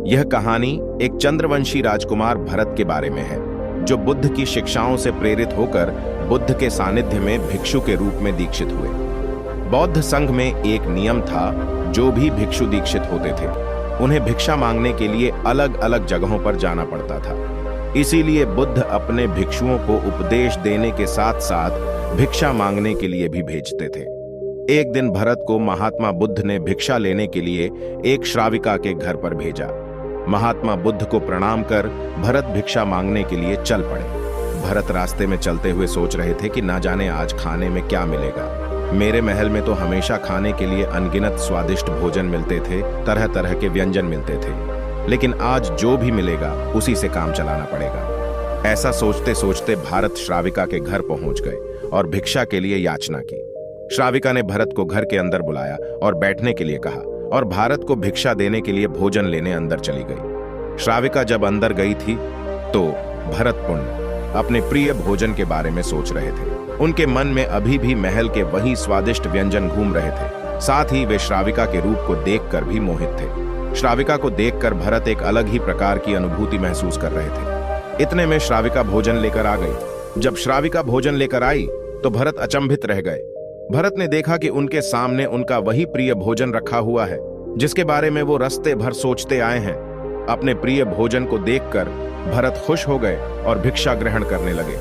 यह कहानी एक चंद्रवंशी राजकुमार भरत के बारे में है, जो बुद्ध की शिक्षाओं से प्रेरित होकर बुद्ध के सानिध्य में भिक्षु के रूप में दीक्षित हुए। बौद्ध संघ में एक नियम था, जो भी भिक्षु दीक्षित होते थे उन्हें भिक्षा मांगने के लिए अलग अलग जगहों पर जाना पड़ता था। इसीलिए बुद्ध अपने भिक्षुओं को उपदेश देने के साथ साथ भिक्षा मांगने के लिए भी भेजते थे। एक दिन भरत को महात्मा बुद्ध ने भिक्षा लेने के लिए एक श्राविका के घर पर भेजा। महात्मा बुद्ध को प्रणाम कर भरत भिक्षा मांगने के लिए चल पड़े। भरत रास्ते में चलते हुए सोच रहे थे कि ना जाने आज खाने में क्या मिलेगा। मेरे महल में तो हमेशा खाने के लिए अनगिनत स्वादिष्ट भोजन मिलते थे, तरह तरह के व्यंजन मिलते थे, लेकिन आज जो भी मिलेगा उसी से काम चलाना पड़ेगा। ऐसा सोचते सोचते भारत श्राविका के घर पहुंच गए और भिक्षा के लिए याचना की। श्राविका ने भरत को घर के अंदर बुलाया और बैठने के लिए कहा और भारत को भिक्षा देने के लिए भोजन लेने अंदर चली गई। श्राविका जब अंदर गई थी तो भरत पुण्य अपने प्रिय भोजन के बारे में सोच रहे थे। उनके मन में अभी भी महल के वही स्वादिष्ट व्यंजन घूम रहे थे। साथ ही वे श्राविका के रूप को देखकर भी मोहित थे। श्राविका को देखकर भरत एक अलग ही प्रकार की अनुभूति महसूस कर रहे थे। इतने में श्राविका भोजन लेकर आ गई। जब श्राविका भोजन लेकर आई तो भरत अचंभित रह गए। भरत ने देखा कि उनके सामने उनका वही प्रिय भोजन रखा हुआ है, जिसके बारे में वो रास्ते भर सोचते आए हैं। अपने प्रिय भोजन को देखकर भरत खुश हो गए और भिक्षा ग्रहण करने लगे।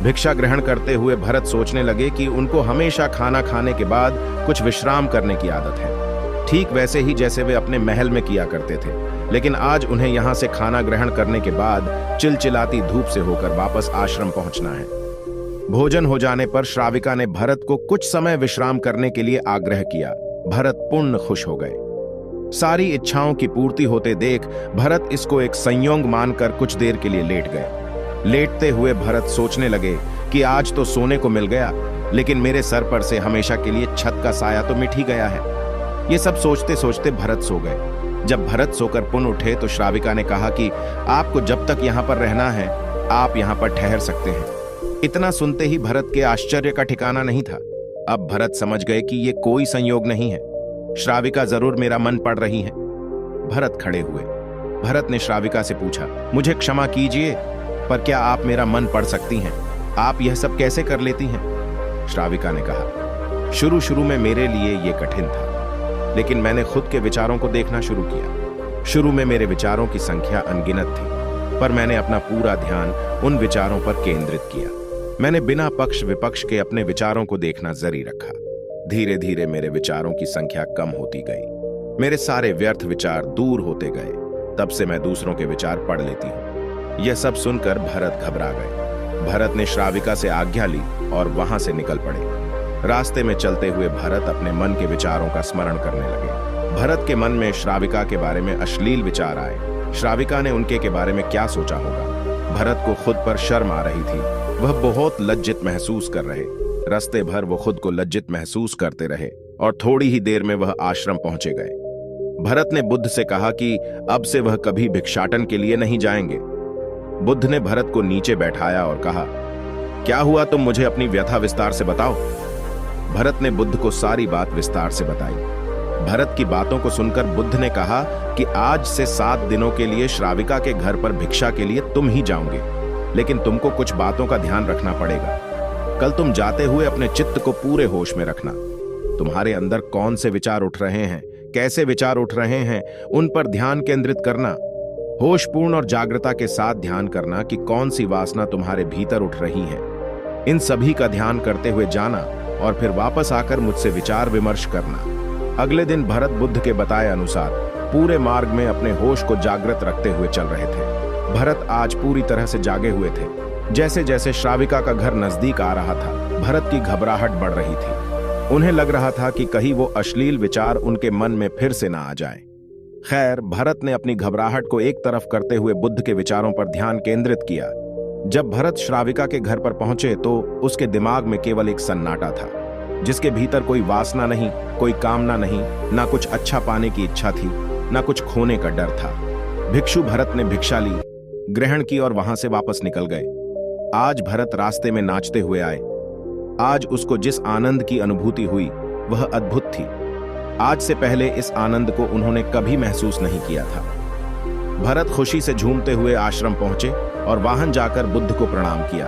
भिक्षा ग्रहण करते हुए भरत सोचने लगे कि उनको हमेशा खाना खाने के बाद कुछ विश्राम करने की आदत है, ठीक वैसे ही जैसे वे अपने महल में किया करते थे। लेकिन आज उन्हें यहाँ से खाना ग्रहण करने के बाद चिलचिलाती धूप से होकर वापस आश्रम पहुंचना है। भोजन हो जाने पर श्राविका ने भरत को कुछ समय विश्राम करने के लिए आग्रह किया। भरत पूर्ण खुश हो गए। सारी इच्छाओं की पूर्ति होते देख भरत इसको एक संयोग मानकर कुछ देर के लिए लेट गए। लेटते हुए भरत सोचने लगे कि आज तो सोने को मिल गया, लेकिन मेरे सर पर से हमेशा के लिए छत का साया तो मिट ही गया है। ये सब सोचते सोचते भरत सो गए। जब भरत सोकर पुनः उठे तो श्राविका ने कहा कि आपको जब तक यहाँ पर रहना है आप यहाँ पर ठहर सकते हैं। इतना सुनते ही भरत के आश्चर्य का ठिकाना नहीं था। अब भरत समझ गए कि ये कोई संयोग नहीं है, श्राविका जरूर मेरा मन पढ़ रही है। भरत खड़े हुए। भरत ने श्राविका से पूछा, मुझे क्षमा कीजिए, पर क्या आप मेरा मन पढ़ सकती हैं? आप यह सब कैसे कर लेती हैं? श्राविका ने कहा, शुरू शुरू में मेरे लिए ये कठिन था, लेकिन मैंने खुद के विचारों को देखना शुरू किया। शुरू में मेरे विचारों की संख्या अनगिनत थी, पर मैंने अपना पूरा ध्यान उन विचारों पर केंद्रित किया। मैंने बिना पक्ष विपक्ष के अपने विचारों को देखना जारी रखा। धीरे धीरे मेरे विचारों की संख्या कम होती गई। मेरे सारे व्यर्थ विचार दूर होते गए। तब से मैं दूसरों के विचार पढ़ लेती हूँ। यह सब सुनकर भरत घबरा गए। भरत ने श्राविका से आज्ञा ली और वहां से निकल पड़े। रास्ते में चलते हुए भरत अपने मन के विचारों का स्मरण करने लगे। भरत के मन में श्राविका के बारे में अश्लील विचार आए। श्राविका ने उनके के बारे में क्या सोचा होगा? भरत को खुद पर शर्म आ रही थी। वह बहुत लज्जित महसूस कर रहे। रास्ते भर वो खुद को लज्जित महसूस करते रहे और थोड़ी ही देर में वह आश्रम पहुंचे गए। भरत ने बुद्ध से कहा कि अब से वह कभी भिक्षाटन के लिए नहीं जाएंगे। बुद्ध ने भरत को नीचे बैठाया और कहा, क्या हुआ, तुम मुझे अपनी व्यथा विस्तार से बताओ। भरत ने बुद्ध को सारी बात विस्तार से बताई। भरत की बातों को सुनकर बुद्ध ने कहा कि आज से 7 दिनों के लिए श्राविका के घर पर भिक्षा के लिए तुम ही जाओगे, लेकिन तुमको कुछ बातों का ध्यान रखना पड़ेगा। कल तुम जाते हुए अपने चित्त को पूरे होश में रखना। तुम्हारे अंदर कौन से विचार उठ रहे हैं, कैसे विचार उठ रहे हैं, उन पर ध्यान केंद्रित करना। होशपूर्ण और जागृता के साथ ध्यान करना कि कौन सी वासना तुम्हारे भीतर उठ रही है। इन सभी का ध्यान करते हुए जाना और फिर वापस आकर मुझसे विचार विमर्श करना। अगले दिन भरत बुद्ध के बताए अनुसार पूरे मार्ग में अपने होश को जागृत रखते हुए चल रहे थे। भरत आज पूरी तरह से जागे हुए थे। जैसे जैसे श्राविका का घर नजदीक आ रहा था, भरत की घबराहट बढ़ रही थी। उन्हें लग रहा था कि कहीं वो अश्लील विचार उनके मन में फिर से ना आ जाए। खैर, भरत ने अपनी घबराहट को एक तरफ करते हुए बुद्ध के विचारों पर ध्यान केंद्रित किया। जब भरत श्राविका के घर पर पहुंचे तो उसके दिमाग में केवल एक सन्नाटा था, जिसके भीतर कोई वासना नहीं, कोई कामना नहीं, ना कुछ अच्छा पाने की इच्छा थी, ना कुछ खोने का डर था। भिक्षु भरत ने भिक्षा ली, ग्रहण की और वहां से वापस निकल गए। आज भरत रास्ते में नाचते हुए आए। आज उसको जिस आनंद की अनुभूति हुई वह अद्भुत थी। आज से पहले इस आनंद को उन्होंने कभी महसूस नहीं किया था। भरत खुशी से झूमते हुए आश्रम पहुंचे और वाहन जाकर बुद्ध को प्रणाम किया।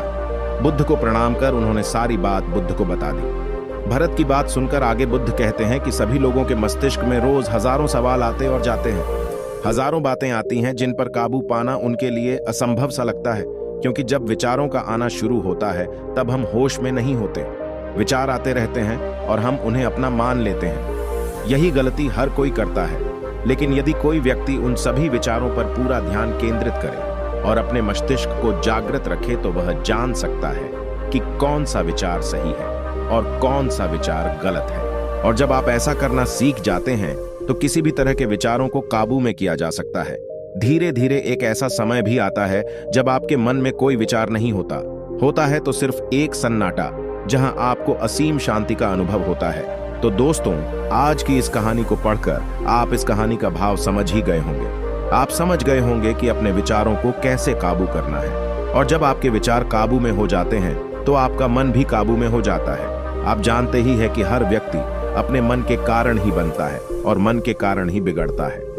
बुद्ध को प्रणाम कर उन्होंने सारी बात बुद्ध को बता दी। भरत की बात सुनकर आगे बुद्ध कहते हैं कि सभी लोगों के मस्तिष्क में रोज हजारों सवाल आते और जाते हैं। हजारों बातें आती हैं जिन पर काबू पाना उनके लिए असंभव सा लगता है, क्योंकि जब विचारों का आना शुरू होता है तब हम होश में नहीं होते। विचार आते रहते हैं और हम उन्हें अपना मान लेते हैं। यही गलती हर कोई करता है। लेकिन यदि कोई व्यक्ति उन सभी विचारों पर पूरा ध्यान केंद्रित करे और अपने मस्तिष्क को जागृत रखे तो वह जान सकता है कि कौन सा विचार सही है और कौन सा विचार गलत है। और जब आप ऐसा करना सीख जाते हैं तो किसी भी तरह के विचारों को काबू में किया जा सकता है। धीरे धीरे एक ऐसा समय भी आता है जब आपके मन में कोई विचार नहीं होता है तो सिर्फ एक सन्नाटा, जहां आपको असीम शांति का अनुभव होता है। तो दोस्तों, आज की इस कहानी को पढ़कर आप इस कहानी का भाव समझ ही गए होंगे। आप समझ गए होंगे कि अपने विचारों को कैसे काबू करना है। और जब आपके विचार काबू में हो जाते हैं तो आपका मन भी काबू में हो जाता है। आप जानते ही है कि हर व्यक्ति अपने मन के कारण ही बनता है और मन के कारण ही बिगड़ता है।